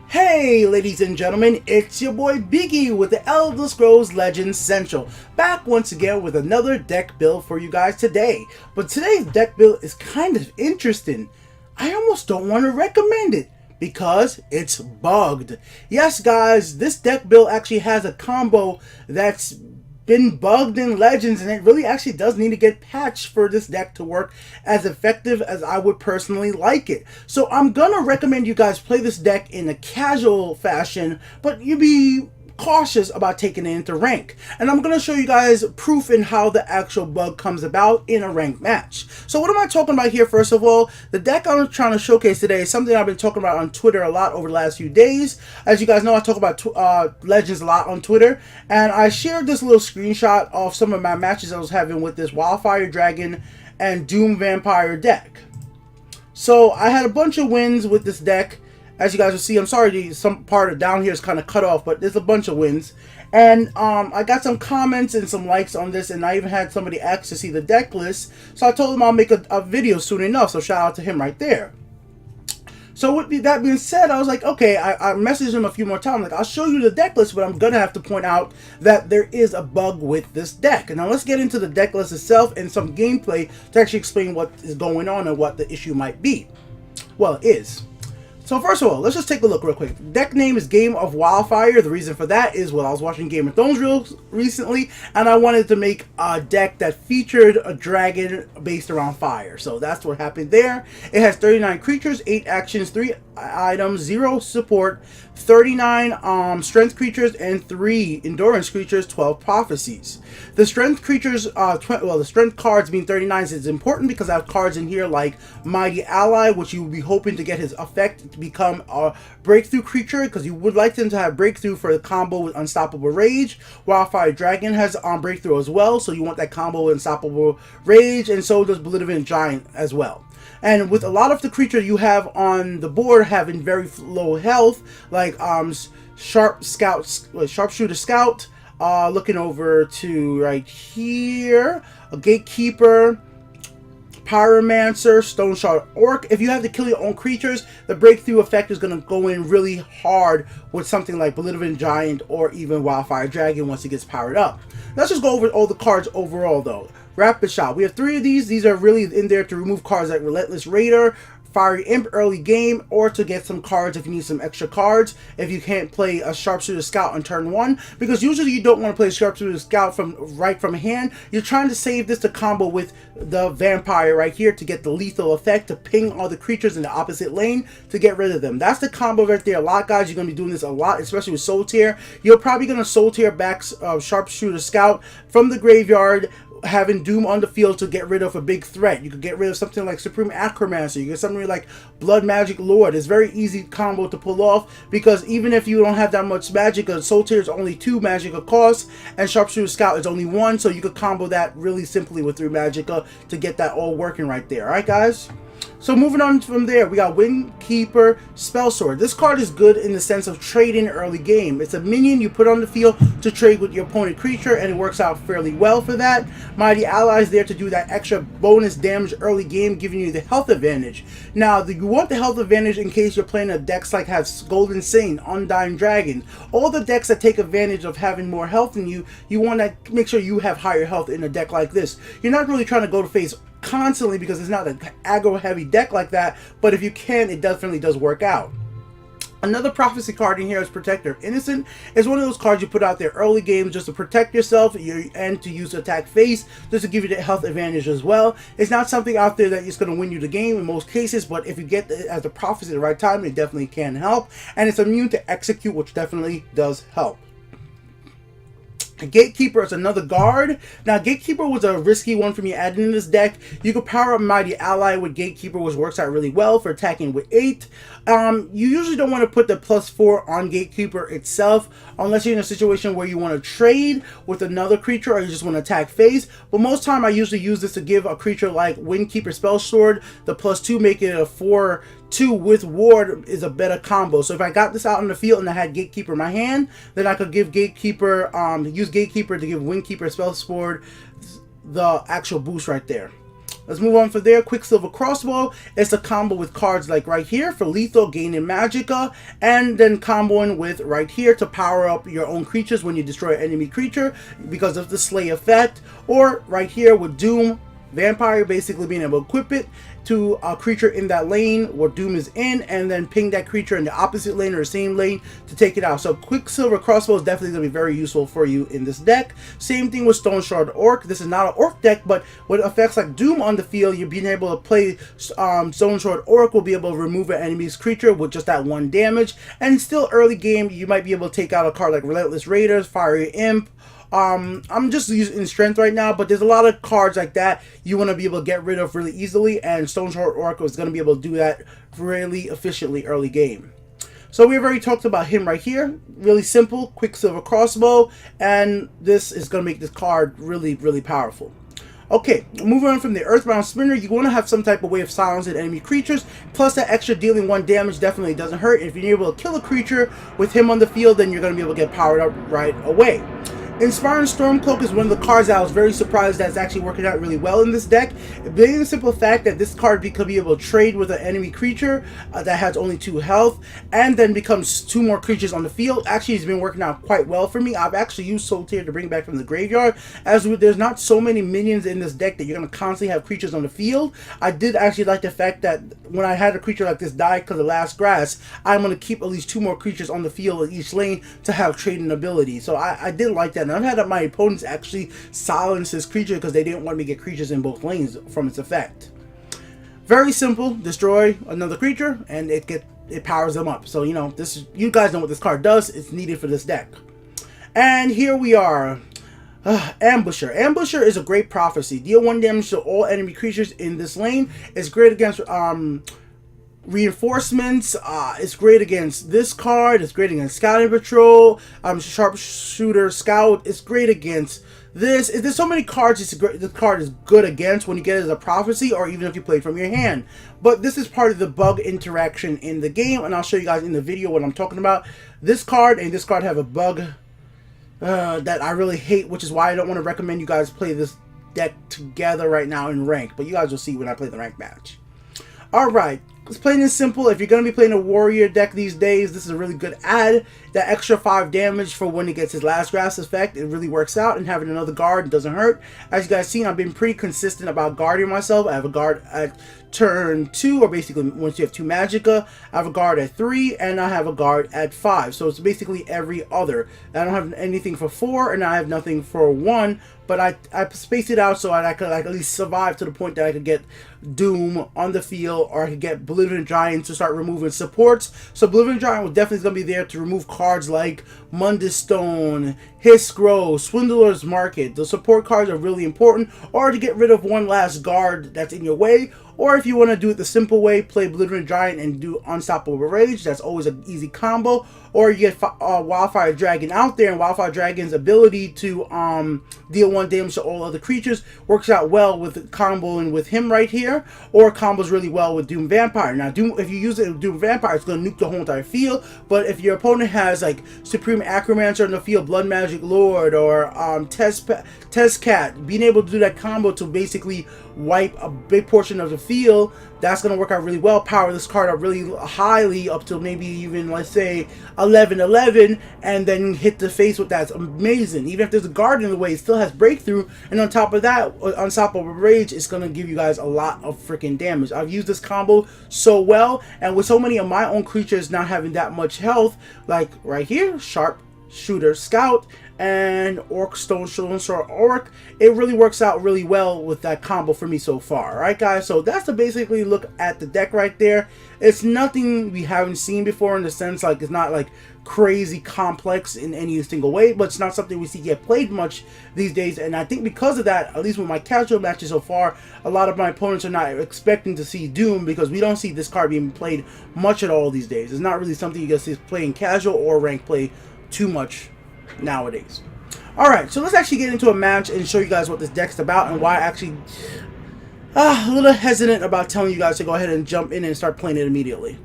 Hey ladies and gentlemen, it's your boy Biggie with the Elder Scrolls Legends Central, back once again with another deck build for you guys today. But today's deck build is kind of interesting. I almost don't want to recommend it because it's bugged. Yes guys, this deck build actually has a combo that's been bugged in Legends, and it really actually does need to get patched for this deck to work as effective as I would personally like it. So I'm gonna recommend you guys play this deck in a casual fashion, but you be cautious about taking it into rank. And I'm going to show you guys proof in how the actual bug comes about in a ranked match. So what am I talking about here? First of all, the deck I'm trying to showcase today is something I've been talking about on Twitter a lot over the last few days. As you guys know, I talk about Legends a lot on Twitter, and I shared this little screenshot of some of my matches I was having with this Wildfire Dragon and Doom Vampire deck. So I had a bunch of wins with this deck. As you guys will see, I'm sorry, some part of down here is kind of cut off, but there's a bunch of wins. And I got some comments and some likes on this, and I even had somebody ask to see the deck list. So I told him I'll make a video soon enough, so shout out to him right there. So with that being said, I was like, okay, I messaged him a few more times, like, I'll show you the deck list, but I'm going to have to point out that there is a bug with this deck. And now let's get into the deck list itself and some gameplay to actually explain what is going on and what the issue might be. Well, it is. So first of all, let's just take a look real quick. The deck name is Game of Wildfire. The reason for that is, well, I was watching Game of Thrones real recently, and I wanted to make a deck that featured a dragon based around fire. So that's what happened there. It has 39 creatures, 8 actions, 3 items, 0 support, 39 strength creatures, and 3 endurance creatures, 12 prophecies. The strength creatures, the strength cards being 39 is important because I have cards in here like Mighty Ally, which you will be hoping to get his effect to become a breakthrough creature, because you would like them to have breakthrough for the combo with Unstoppable Rage. Wildfire Dragon has breakthrough as well, so you want that combo with Unstoppable Rage, and so does Bolivian Giant as well. And with a lot of the creatures you have on the board having very low health, like Sharpshooter Scout, looking over to right here, a Gatekeeper, Pyromancer, Stone Shard Orc. If you have to kill your own creatures, the breakthrough effect is going to go in really hard with something like Bolivian Giant or even Wildfire Dragon once it gets powered up. Let's just go over all the cards overall though. Rapid Shot. We have 3 of these. These are really in there to remove cards like Relentless Raider, Fiery Imp early game, or to get some cards if you need some extra cards if you can't play a Sharpshooter Scout on turn 1, because usually you don't want to play Sharpshooter Scout from hand. You're trying to save this to combo with the Vampire right here to get the lethal effect to ping all the creatures in the opposite lane to get rid of them. That's the combo right there. A lot, guys, you're going to be doing this a lot, especially with Soul Tear. You're probably going to Soul Tear back Sharpshooter Scout from the graveyard, having Doom on the field to get rid of a big threat. You could get rid of something like Supreme Acromancer. You get something like Blood Magic Lord. It's very easy combo to pull off, because even if you don't have that much magic, Soul Tear is only 2 magic cost, and Sharpshooter Scout is only 1, so you could combo that really simply with 3 magic to get that all working right there. Alright guys? So moving on from there, we got Windkeeper Spellsword. This card is good in the sense of trading early game. It's a minion you put on the field to trade with your opponent creature, and it works out fairly well for that. Mighty Ally is there to do that extra bonus damage early game, giving you the health advantage. Now, you want the health advantage in case you're playing a decks like has Golden Saint, Undying Dragon. All the decks that take advantage of having more health than you, you want to make sure you have higher health in a deck like this. You're not really trying to go to face constantly because it's not an aggro heavy deck like that, but if you can, it definitely does work out. Another prophecy card in here is Protector of Innocent. It's one of those cards you put out there early game just to protect yourself and to use attack face, just to give you the health advantage as well. It's not something out there that is going to win you the game in most cases, but if you get it as a prophecy at the right time, it definitely can help. And it's immune to Execute, which definitely does help. Gatekeeper is another guard. Now, Gatekeeper was a risky one for me adding in this deck. You could power up Mighty Ally with Gatekeeper, which works out really well for attacking with 8. You usually don't want to put the +4 on Gatekeeper itself unless you're in a situation where you want to trade with another creature or you just want to attack face. But most time I usually use this to give a creature like Windkeeper Spellsword the +2, making it a 4/2 with Ward is a better combo. So if I got this out in the field and I had Gatekeeper in my hand, then I could give Gatekeeper, use Gatekeeper to give Windkeeper Spellsword the actual boost right there. Let's move on from there. Quicksilver Crossbow. It's a combo with cards like right here for lethal, gaining magicka, and then comboing with right here to power up your own creatures when you destroy an enemy creature because of the slay effect, or right here with Doom Vampire, basically being able to equip it to a creature in that lane where Doom is in, and then ping that creature in the opposite lane or the same lane to take it out. So Quicksilver Crossbow is definitely going to be very useful for you in this deck. Same thing with Stone Shard Orc. This is not an Orc deck, but with effects like Doom on the field, you're being able to play Stone Shard Orc will be able to remove an enemy's creature with just that 1 damage. And still early game, you might be able to take out a card like Relentless Raiders, Fiery Imp. I'm just using strength right now, but there's a lot of cards like that you want to be able to get rid of really easily, and Stone Shard Orc is going to be able to do that really efficiently early game. So we've already talked about him right here. Really simple, Quicksilver Crossbow, and this is going to make this card really, really powerful. Okay, moving on from the Earthbound Spinner, you want to have some type of way of silencing enemy creatures, plus that extra dealing 1 damage definitely doesn't hurt. If you're able to kill a creature with him on the field, then you're going to be able to get powered up right away. Inspiring Stormcloak is one of the cards that I was very surprised that's actually working out really well in this deck. Being the simple fact that this card could be able to trade with an enemy creature that has only 2 health, and then becomes 2 more creatures on the field. Actually, it's been working out quite well for me. I've actually used Soul Tear to bring back from the graveyard, as there's not so many minions in this deck that you're going to constantly have creatures on the field. I did actually like the fact that when I had a creature like this die because of Last Grass, I'm going to keep at least 2 more creatures on the field in each lane to have trading ability. So I did like that. And I've had my opponents actually silence this creature because they didn't want me to get creatures in both lanes from its effect. Very simple. Destroy another creature and it powers them up. So, you know, you guys know what this card does. It's needed for this deck. And here we are. Ambusher. Ambusher is a great prophecy. Deal 1 damage to all enemy creatures in this lane. It's great against reinforcements. It's great against this card. It's great against Scouting Patrol, Sharpshooter Scout. It's great against this. There's so many cards this card is good against when you get it as a prophecy, or even if you play it from your hand. But this is part of the bug interaction in the game, and I'll show you guys in the video what I'm talking about. This card and this card have a bug that I really hate, which is why I don't want to recommend you guys play this deck together right now in rank. But you guys will see when I play the rank match. Alright, it's plain and simple. If you're going to be playing a warrior deck these days, this is a really good add. That extra 5 damage for when he gets his Last Grass effect, it really works out, and having another guard doesn't hurt. As you guys seen, I've been pretty consistent about guarding myself. I have a guard at turn 2, or basically once you have 2 magicka. I have a guard at 3, and I have a guard at 5. So it's basically every other. I don't have anything for 4, and I have nothing for 1. But I spaced it out so I could at least survive to the point that I could get Doom on the field, or I could get Oblivion Giant to start removing supports. So Oblivion Giant was definitely going to be there to remove cards like Mundus Stone, Hisgrow, Swindler's Market. The support cards are really important, or to get rid of one last guard that's in your way. Or if you want to do it the simple way, play Oblivion Giant and do Unstoppable Rage. That's always an easy combo. Or you get Wildfire Dragon out there, and Wildfire Dragon's ability to deal 1 damage to all other creatures works out well with comboing with him right here, or combos really well with Doom Vampire. Now, if you use it with Doom Vampire, it's going to nuke the whole entire field. But if your opponent has like Supreme Acromancer in the field, Blood Magic Lord, or Test Cat, being able to do that combo to basically wipe a big portion of the field, that's going to work out really well. Power this card up really highly up to maybe even, let's say, 11-11, and then hit the face with that. It's amazing. Even if there's a guard in the way, it still has breakthrough, and on top of that, Unstoppable Rage is going to give you guys a lot of freaking damage. I've used this combo so well, and with so many of my own creatures not having that much health, like right here, Sharpshooter Scout and Stone Shard Orc, it really works out really well with that combo for me so far. Alright guys, so that's to basically look at the deck right there. It's nothing we haven't seen before, in the sense like it's not like crazy complex in any single way, but it's not something we see get played much these days. And I think because of that, at least with my casual matches so far, a lot of my opponents are not expecting to see Doom, because we don't see this card being played much at all these days. It's not really something you guys see playing casual or rank play too much nowadays. Alright, so let's actually get into a match and show you guys what this deck's about, and why I actually a little hesitant about telling you guys to go ahead and jump in and start playing it immediately.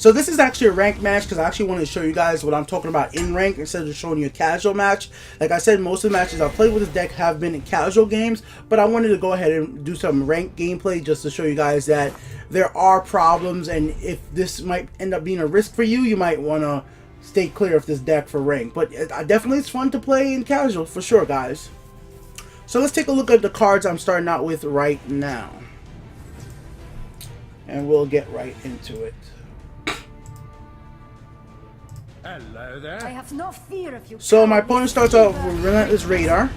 So this is actually a ranked match because I actually wanted to show you guys what I'm talking about in rank instead of showing you a casual match. Like I said, most of the matches I've played with this deck have been in casual games, but I wanted to go ahead and do some ranked gameplay just to show you guys that there are problems, and if this might end up being a risk for you, you might want to stay clear of this deck for rank. But definitely it's fun to play in casual for sure, guys. So let's take a look at the cards I'm starting out with right now, and we'll get right into it. Hello there. I have no fear of you. So my opponent starts off with Relentless Radar,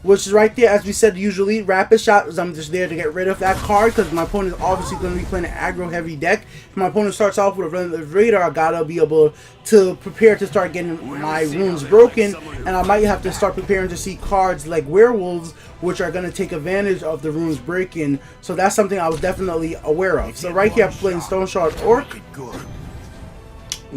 which is right there, as we said, usually Rapid Shot is I'm just there to get rid of that card because my opponent is obviously going to be playing an aggro heavy deck. If my opponent starts off with a Relentless Radar, I gotta be able to prepare to start getting my runes broken, and I might have to start preparing to see cards like Werewolves, which are going to take advantage of the runes breaking. So that's something I was definitely aware of. So right here I'm playing Stone Shard Orc.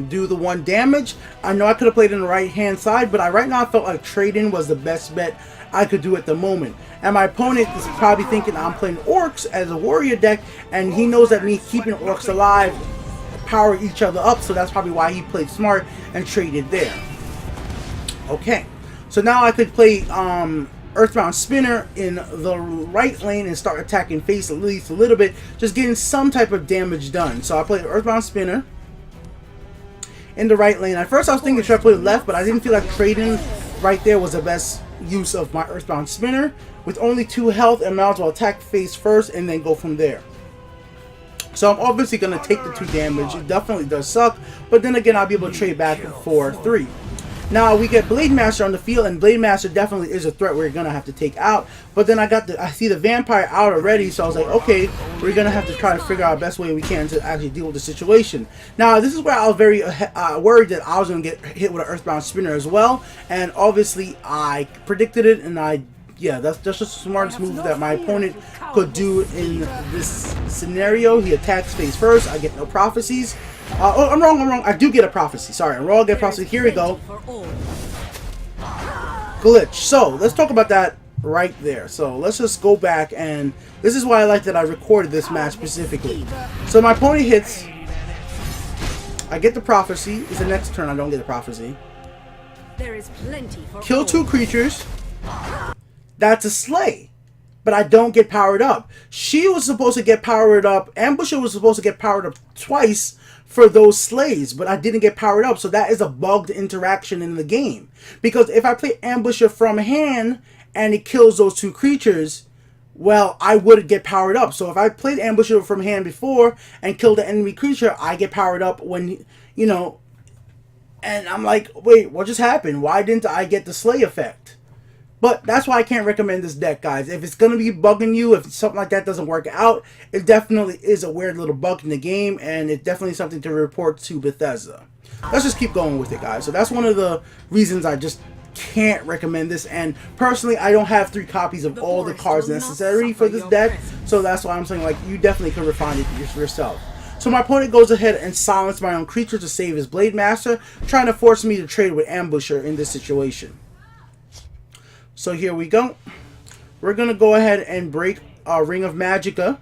Do the 1 damage. I know I could have played in the right hand side, but right now I felt like trading was the best bet I could do at the moment. And my opponent is probably thinking I'm playing orcs as a warrior deck, and he knows that me keeping orcs alive power each other up, so that's probably why he played smart and traded there. Okay, so now I could play Earthbound Spinner in the right lane and start attacking face at least a little bit, just getting some type of damage done. So I played Earthbound Spinner in the right lane. At first I was thinking should I put it left, but I didn't feel like trading right there was the best use of my Earthbound Spinner. With only 2 health, I might as well attack face first and then go from there. So I'm obviously going to take the 2 damage. It definitely does suck, but then again I'll be able to trade back for 3. Now we get Blade Master on the field, and Blade Master definitely is a threat we're gonna have to take out. But then I see the Vampire out already, so I was like, okay, we're gonna have to try to figure out the best way we can to actually deal with the situation. Now this is where I was very worried that I was gonna get hit with an Earthbound Spinner as well, and obviously I predicted it, and yeah, that's just the smartest move that my opponent could do in this scenario. He attacks face first. I get no prophecies. Oh, I'm wrong. I do get a prophecy. Sorry, I'm wrong. Get a prophecy. Here we go. Glitch. So let's talk about that right there. So let's just go back, and this is why I like that I recorded this match specifically. So my opponent hits. I get the prophecy. It's the next turn I don't get the prophecy. There is plenty for Kill 2 creatures. That's a slay. But I don't get powered up. She was supposed to get powered up. Ambusher was supposed to get powered up twice for those slays, but I didn't get powered up. So that is a bugged interaction in the game. Because if I play Ambusher from hand and it kills those 2 creatures, well, I would get powered up. So if I played Ambusher from hand before and killed the enemy creature, I get powered up when, you know, and I'm like, wait, what just happened? Why didn't I get the slay effect? But that's why I can't recommend this deck, guys. If it's going to be bugging you, if something like that doesn't work out, it definitely is a weird little bug in the game, and it's definitely something to report to Bethesda. Let's just keep going with it, guys. So that's one of the reasons I just can't recommend this, and personally, I don't have 3 copies of all the cards necessary for this deck, so that's why I'm saying, like, you definitely could refine it yourself. So my opponent goes ahead and silences my own creature to save his Blade Master, trying to force me to trade with Ambusher in this situation. So here we go. We're going to go ahead and break our Ring of Magicka.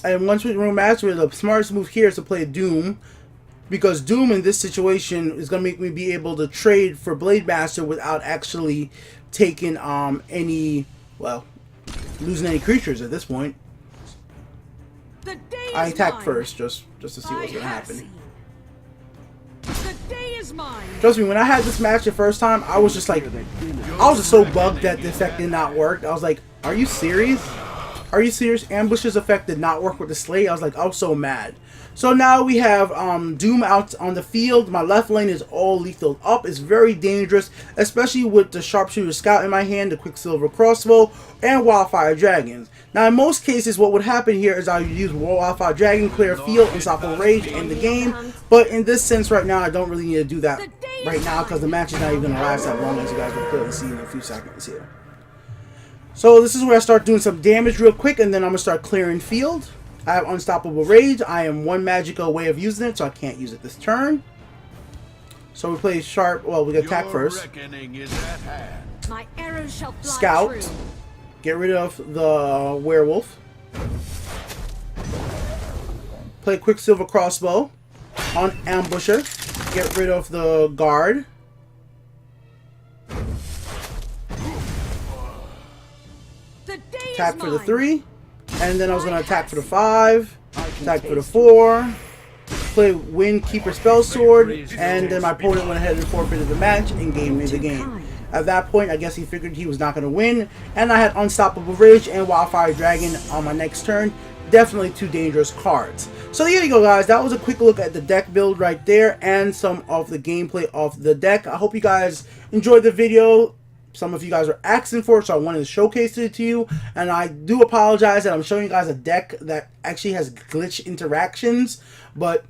And once we Ring of Magicka, the smartest move here is to play Doom. Because Doom in this situation is going to make me be able to trade for Blade Master without actually taking losing any creatures at this point. I attack first just to see what's going to happen. Trust me, when I had this match the first time, I was just like, I was just so bugged that the effect did not work. I was like, are you serious? Are you serious? Ambush's effect did not work with the Slay. I was like, I was so mad. So now we have Doom out on the field. My left lane is all lethal up. It's very dangerous, especially with the Sharpshooter Scout in my hand, the Quicksilver Crossbow, and Wildfire Dragons. Now, in most cases, what would happen here is I would use Wildfire Dragon, clear field, Unstoppable Rage, end the game. But in this sense right now, I don't really need to do that right now because the match is not even going to last that long, as you guys will clearly see in a few seconds here. So this is where I start doing some damage real quick, and then I'm going to start clearing field. I have Unstoppable Rage. I am 1 magic away of using it, so I can't use it this turn. So we play Sharp. Well, we attack first. My arrows shall fly Scout. true. Get rid of the Werewolf. Play Quicksilver Crossbow on Ambusher. Get rid of the guard. The day Attack is for the mine. 3. And then I was going to attack for the 5. Attack for the 4. Play Wind Keeper Spell Sword. And then my opponent went ahead and forfeited the match and gave me the game. At that point, I guess he figured he was not going to win. And I had Unstoppable Rage and Wildfire Dragon on my next turn. Definitely 2 dangerous cards. So there you go, guys. That was a quick look at the deck build right there and some of the gameplay of the deck. I hope you guys enjoyed the video. Some of you guys were asking for it, so I wanted to showcase it to you. And I do apologize that I'm showing you guys a deck that actually has glitch interactions, but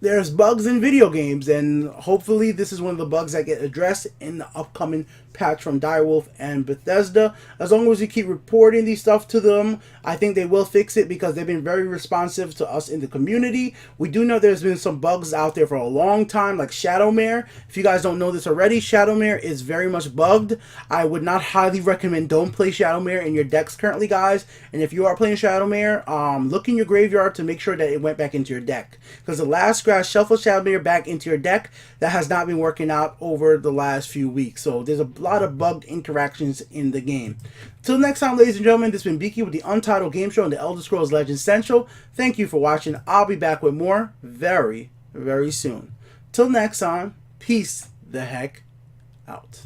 there's bugs in video games, and hopefully this is one of the bugs that get addressed in the upcoming patch from Direwolf and Bethesda. As long as you keep reporting these stuff to them, I think they will fix it because they've been very responsive to us in the community. We do know there's been some bugs out there for a long time, like Shadowmare. If you guys don't know this already, Shadowmare is very much bugged. I would not highly recommend don't play Shadowmare in your decks currently, guys. And if you are playing Shadowmare, look in your graveyard to make sure that it went back into your deck. Because the last scratch, shuffle Shadowmare back into your deck. That has not been working out over the last few weeks. So there's a lot of bugged interactions in the game. Till next time, ladies and gentlemen, this has been Beaky with the Untitled Game Show and the Elder Scrolls Legends Central. Thank you for watching. I'll be back with more very, very soon. Till next time, peace the heck out.